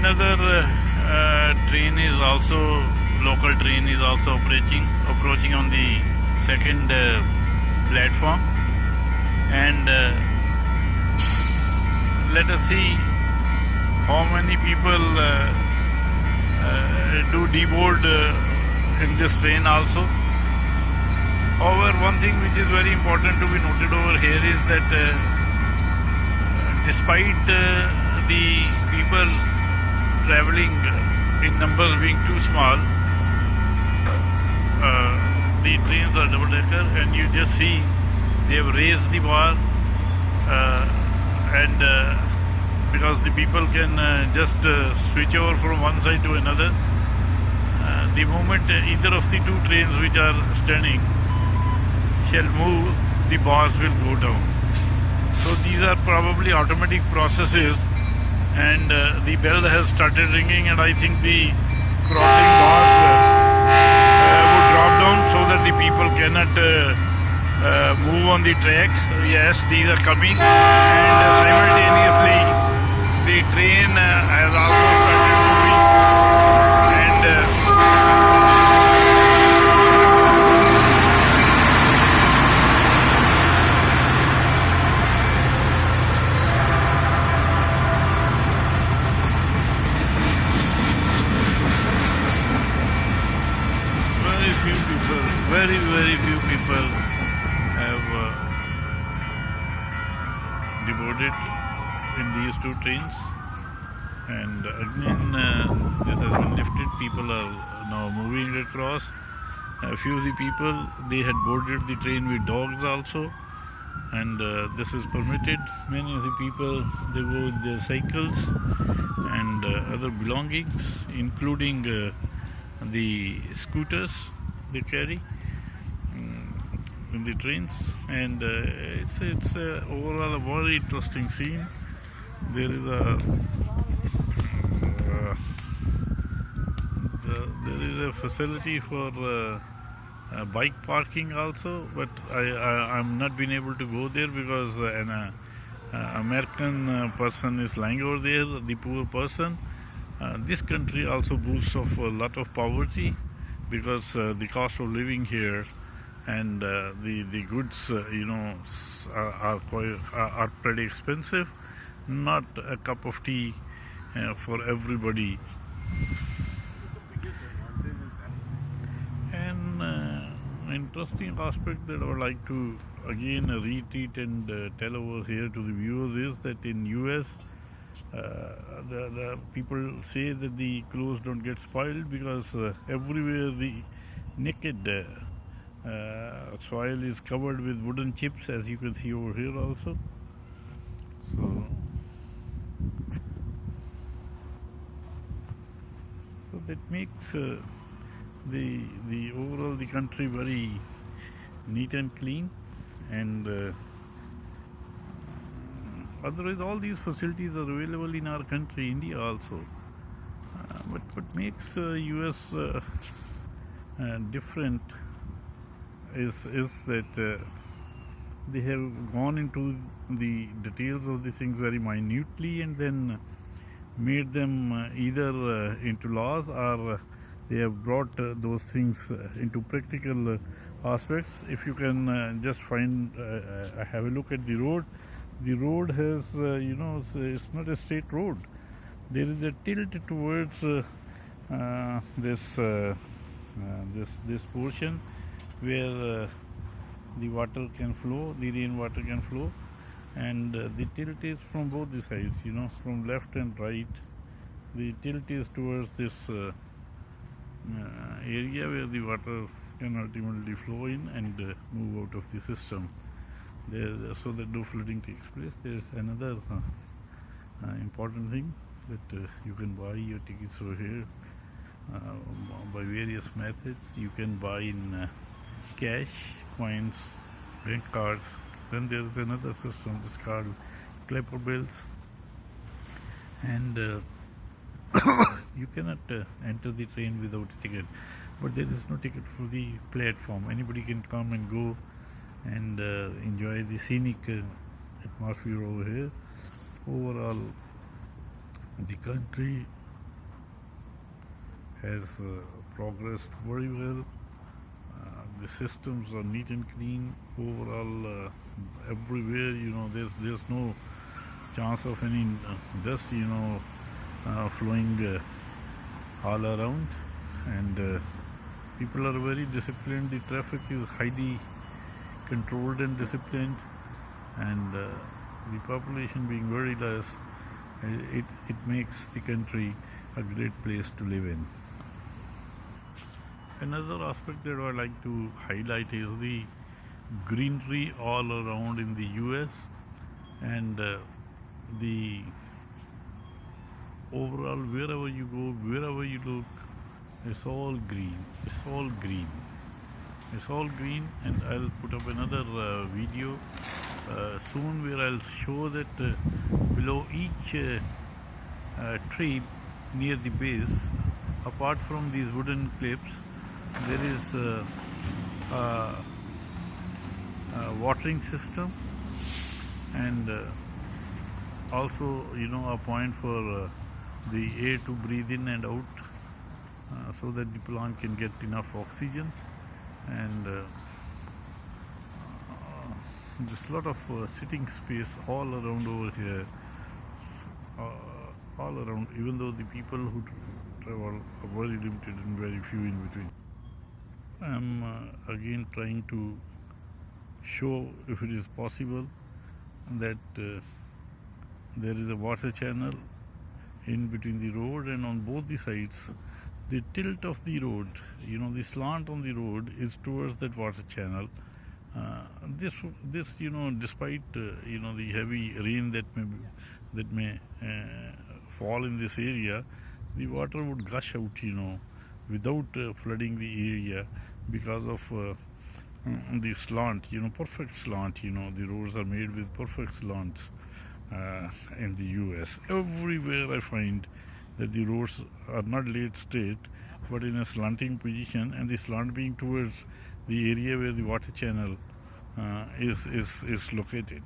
another train is also, local train is also approaching on the second platform, and let us see how many people do deboard in this train also. However, one thing which is very important to be noted over here is that despite the people traveling in numbers being too small, the trains are double-decker, and you just see they have raised the bar, and because the people can just switch over from one side to another. The moment either of the two trains which are standing shall move, the bars will go down. So these are probably automatic processes, and the bell has started ringing, and I think the crossing bars would drop down so that the people cannot move on the tracks. Yes, these are coming, and simultaneously the train has also started moving, and very few people have deboarded in these two trains, and again this has been lifted. People are now moving across. A few of the people, they had boarded the train with dogs also, and this is permitted. Many of the people, they go with their cycles and other belongings, including the scooters they carry in the trains, and it's overall a very interesting scene. There is a facility for bike parking also, but I'm not been able to go there because an American person is lying over there, the poor person. This country also boasts of a lot of poverty, because the cost of living here and the goods are pretty expensive, not a cup of tea for everybody. An interesting aspect that I would like to again repeat and tell over here to the viewers is that in US the people say that the clothes don't get spoiled because everywhere the naked soil is covered with wooden chips, as you can see over here also. So that makes the overall the country very neat and clean, and otherwise all these facilities are available in our country, India also. But what makes US different is that they have gone into the details of the things very minutely, and then made them either into laws, or they have brought those things into practical aspects. If you can just have a look at the road. The road has, it's not a straight road. There is a tilt towards this portion where the water can flow, the rainwater can flow, and the tilt is from both the sides, from left and right. The tilt is towards this area where the water can ultimately flow in and move out of the system. So that no flooding takes place. There is another important thing, that you can buy your tickets over here by various methods. You can buy in cash, coins, bank cards. Then there is another system, this called clapper bills, and you cannot enter the train without a ticket. But there is no ticket for the platform. Anybody can come and go and enjoy the scenic atmosphere over here. Overall, the country has progressed very well. The systems are neat and clean overall. Everywhere, there's no chance of any dust, flowing all around, and people are very disciplined. The traffic is highly controlled and disciplined, and the population being very less, it makes the country a great place to live in. Another aspect that I like to highlight is the greenery all around in the US, and the overall, wherever you go, wherever you look, it's all green. It's all green. It's all green, and I'll put up another video soon where I'll show that below each tree near the base, apart from these wooden clips, there is a watering system, and also a point for the air to breathe in and out, so that the plant can get enough oxygen, and there's a lot of sitting space all around over here, all around, even though the people who travel are very limited and very few in between. I'm again trying to show, if it is possible, that there is a water channel in between the road, and on both the sides the tilt of the road, the slant on the road is towards that water channel. This despite the heavy rain that may fall in this area, the water would gush out without flooding the area, because of the slant, perfect slant. The roads are made with perfect slants in the US. Everywhere I find that the roads are not laid straight, but in a slanting position, and the slant being towards the area where the water channel is located.